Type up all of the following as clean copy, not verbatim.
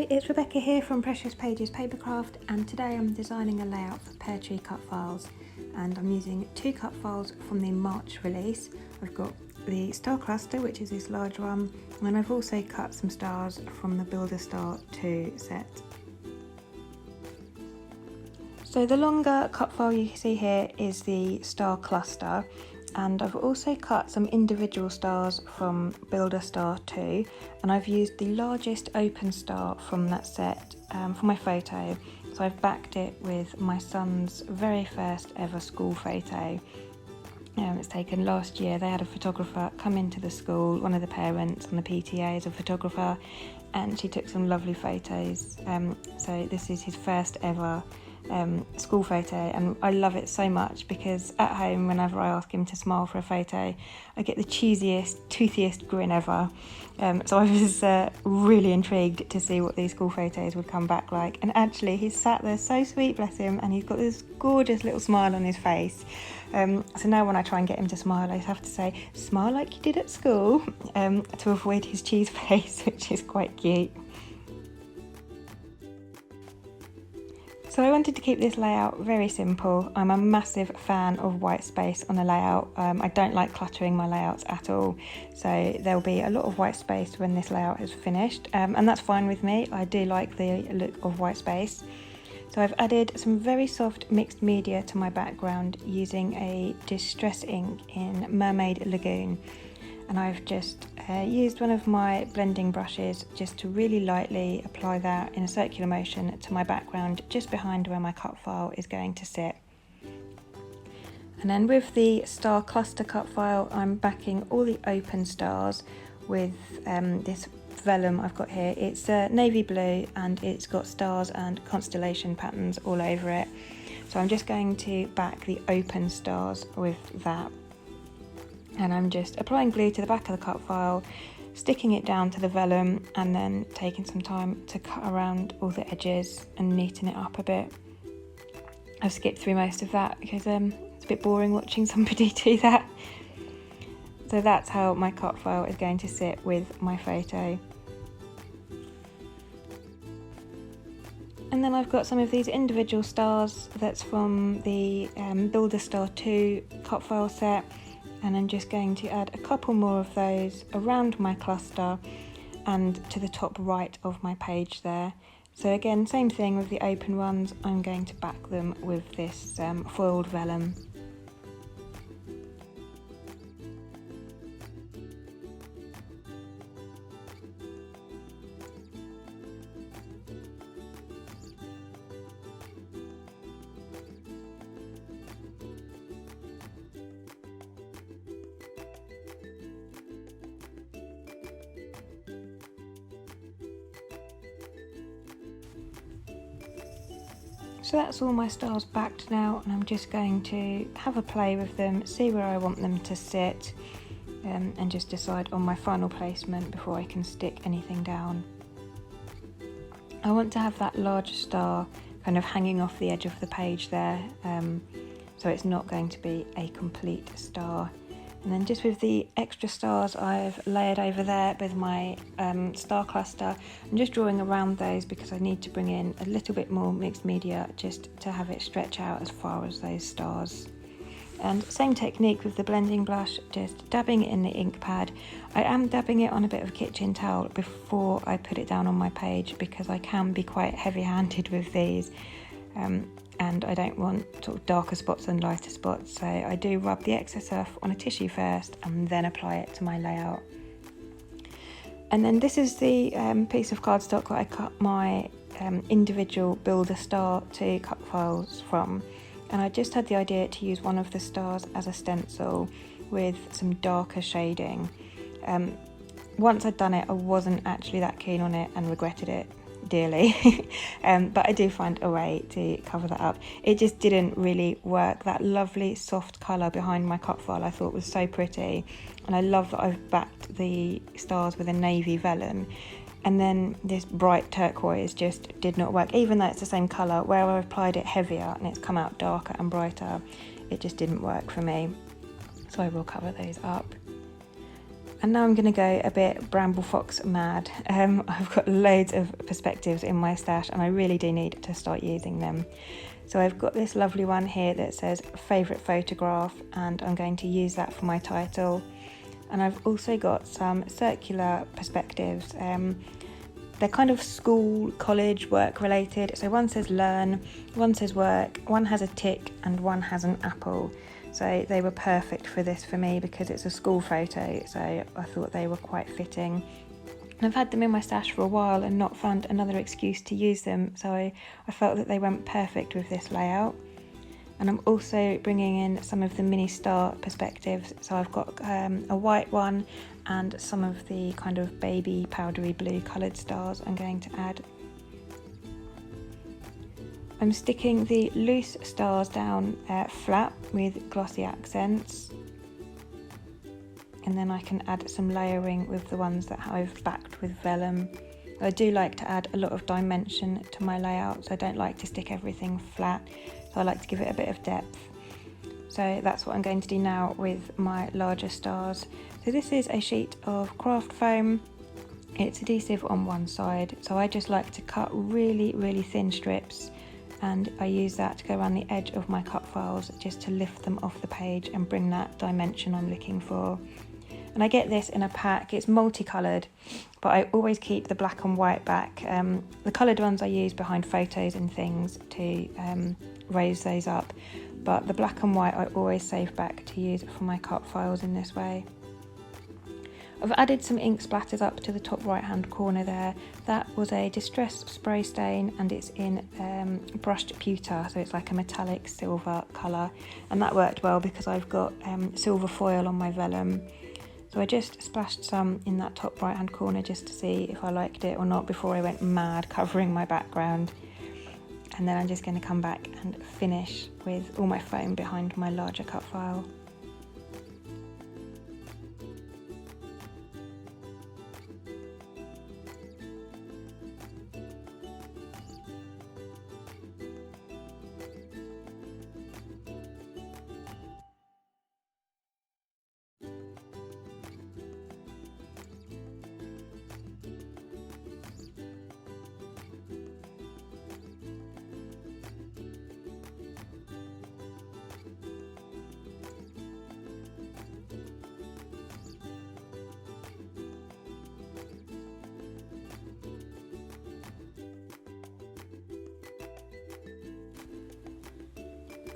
Hi, it's Rebecca here from Precious Pages Papercraft, and today I'm designing a layout for Peartree Cutfiles, and I'm using 2 cut files from the March release. I've got the star cluster, which is this large one, and I've also cut some stars from the Builder Star 2 set. So the longer cut file you see here is the star cluster, and I've also cut some individual stars from Builder Star 2, and I've used the largest open star from that set for my photo. So I've backed it with my son's very first ever school photo. It's taken last year. They had a photographer come into the school, one of the parents on the PTA is a photographer, and she took some lovely photos. So this is his first ever school photo, and I love it so much because at home, whenever I ask him to smile for a photo, I get the cheesiest, toothiest grin ever. So I was really intrigued to see what these school photos would come back like, and actually he's sat there so sweet, bless him, and he's got this gorgeous little smile on his face. So now when I try and get him to smile, I have to say, smile like you did at school, to avoid his cheese face, which is quite cute. So I wanted to keep this layout very simple. I'm a massive fan of white space on a layout. I don't like cluttering my layouts at all. So there'll be a lot of white space when this layout is finished, and that's fine with me. I do like the look of white space. So I've added some very soft mixed media to my background using a distress ink in Mermaid Lagoon. And I've just used one of my blending brushes just to really lightly apply that in a circular motion to my background just behind where my cut file is going to sit. And then with the star cluster cut file, I'm backing all the open stars with this vellum I've got here. It's navy blue and it's got stars and constellation patterns all over it. So I'm just going to back the open stars with that. And I'm just applying glue to the back of the cut file, sticking it down to the vellum, and then taking some time to cut around all the edges and neaten it up a bit. I've skipped through most of that because it's a bit boring watching somebody do that. So that's how my cut file is going to sit with my photo. And then I've got some of these individual stars that's from the Builder Star 2 cut file set. And I'm just going to add a couple more of those around my cluster and to the top right of my page there. So again, same thing with the open ones, I'm going to back them with this foiled vellum. So that's all my stars backed now, and I'm just going to have a play with them, see where I want them to sit, and just decide on my final placement before I can stick anything down. I want to have that large star kind of hanging off the edge of the page there, so it's not going to be a complete star. And then just with the extra stars I've layered over there with my star cluster, I'm just drawing around those because I need to bring in a little bit more mixed media just to have it stretch out as far as those stars. And same technique with the blending brush, just dabbing it in the ink pad. I am dabbing it on a bit of kitchen towel before I put it down on my page because I can be quite heavy-handed with these. And I don't want sort of darker spots and lighter spots, so I do rub the excess off on a tissue first and then apply it to my layout. And then this is the piece of cardstock that I cut my individual Builder Star 2 cut files from, and I just had the idea to use one of the stars as a stencil with some darker shading. Once I'd done it, I wasn't actually that keen on it and regretted it dearly, but I do find a way to cover that up. It just didn't really work. That lovely soft colour behind my cut file I thought was so pretty, and I love that I've backed the stars with a navy vellum, and then this bright turquoise just did not work. Even though it's the same colour, where I've applied it heavier and it's come out darker and brighter, it just didn't work for me. So I will cover those up. And now I'm going to go a bit Bramble Fox mad. I've got loads of perspectives in my stash and I really do need to start using them. So I've got this lovely one here that says favourite photograph, and I'm going to use that for my title. And I've also got some circular perspectives. They're kind of school, college, work related. So one says learn, one says work, one has a tick and one has an apple. So they were perfect for this for me because it's a school photo, so I thought they were quite fitting. And I've had them in my stash for a while and not found another excuse to use them, so I felt that they went perfect with this layout. And I'm also bringing in some of the mini star perspectives, so I've got a white one and some of the kind of baby powdery blue coloured stars I'm going to add. I'm sticking the loose stars down flat with glossy accents, and then I can add some layering with the ones that I've backed with vellum. I do like to add a lot of dimension to my layouts. I don't like to stick everything flat, so I like to give it a bit of depth. So that's what I'm going to do now with my larger stars. So this is a sheet of craft foam. It's adhesive on one side, so I just like to cut really thin strips, and I use that to go around the edge of my cut files just to lift them off the page and bring that dimension I'm looking for. And I get this in a pack. It's multicoloured, but I always keep the black and white back. The coloured ones I use behind photos and things to raise those up, but the black and white I always save back to use for my cut files in this way. I've added some ink splatters up to the top right hand corner there. That was a distress spray stain and it's in brushed pewter, so it's like a metallic silver colour, and that worked well because I've got silver foil on my vellum. So I just splashed some in that top right hand corner just to see if I liked it or not before I went mad covering my background. And then I'm just going to come back and finish with all my foam behind my larger cut file.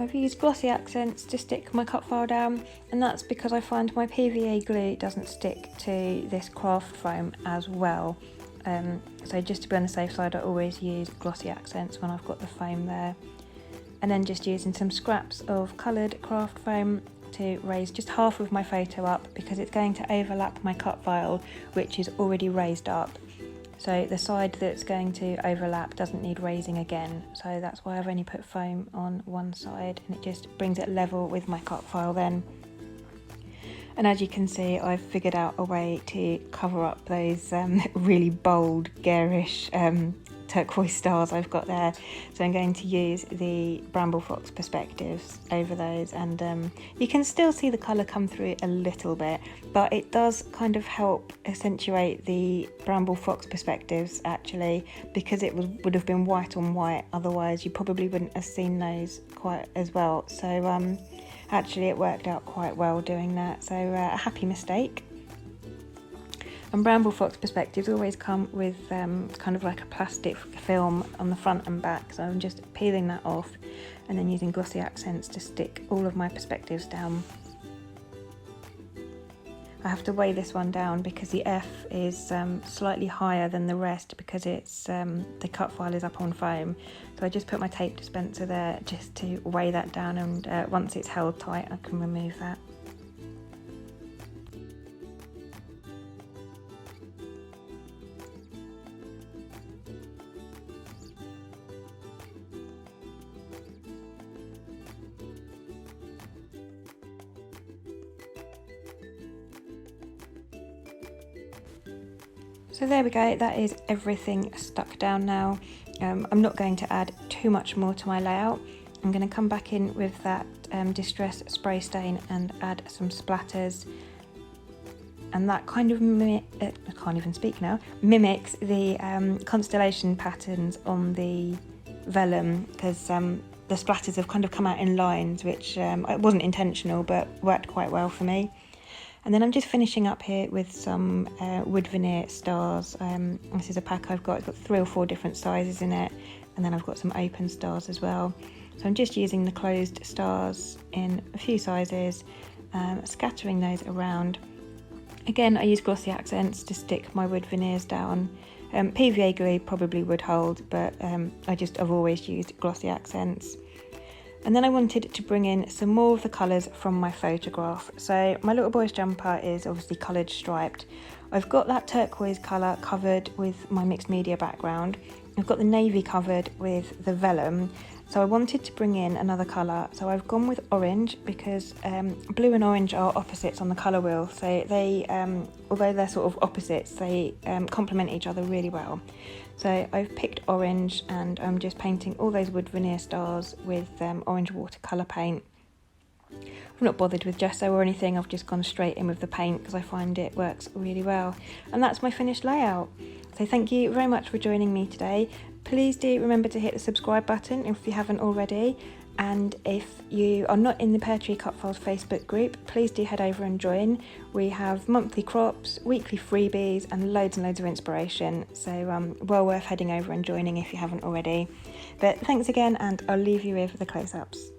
I've used glossy accents to stick my cut file down, and that's because I find my PVA glue doesn't stick to this craft foam as well. So just to be on the safe side, I always use glossy accents when I've got the foam there. And then just using some scraps of coloured craft foam to raise just half of my photo up because it's going to overlap my cut file, which is already raised up. So the side that's going to overlap doesn't need raising again, so that's why I've only put foam on one side, and it just brings it level with my cut file then. And as you can see, I've figured out a way to cover up those really bold, garish turquoise stars I've got there. So I'm going to use the Bramble Fox perspectives over those, and you can still see the colour come through a little bit, but it does kind of help accentuate the Bramble Fox perspectives actually, because it would have been white on white, otherwise you probably wouldn't have seen those quite as well. So actually it worked out quite well doing that, so a happy mistake. And Bramble Fox perspectives always come with kind of like a plastic film on the front and back, so I'm just peeling that off and then using glossy accents to stick all of my perspectives down. I have to weigh this one down because the F is slightly higher than the rest because it's the cut file is up on foam, so I just put my tape dispenser there just to weigh that down, and once it's held tight I can remove that. So there we go, that is everything stuck down now. I'm not going to add too much more to my layout. I'm going to come back in with that distress spray stain and add some splatters. and that kind of I can't even speak now, mimics the constellation patterns on the vellum, because the splatters have kind of come out in lines, which it wasn't intentional but worked quite well for me. And then I'm just finishing up here with some wood veneer stars. This is a pack I've got. It's got 3 or 4 different sizes in it, and then I've got some open stars as well. So I'm just using the closed stars in a few sizes, scattering those around. Again, I use glossy accents to stick my wood veneers down. PVA glue probably would hold, but I've always used glossy accents. And then I wanted to bring in some more of the colours from my photograph. So my little boy's jumper is obviously coloured striped. I've got that turquoise colour covered with my mixed media background. I've got the navy covered with the vellum. So I wanted to bring in another colour. So I've gone with orange because blue and orange are opposites on the colour wheel. So they, although they're sort of opposites, they complement each other really well. So I've picked orange and I'm just painting all those wood veneer stars with orange watercolour paint. I've not bothered with gesso or anything, I've just gone straight in with the paint because I find it works really well. And that's my finished layout. So thank you very much for joining me today. Please do remember to hit the subscribe button if you haven't already. And if you are not in the Peartree Cutfiles Facebook group, please do head over and join. We have monthly crops, weekly freebies, and loads of inspiration. So well worth heading over and joining if you haven't already. But thanks again, and I'll leave you with the close-ups.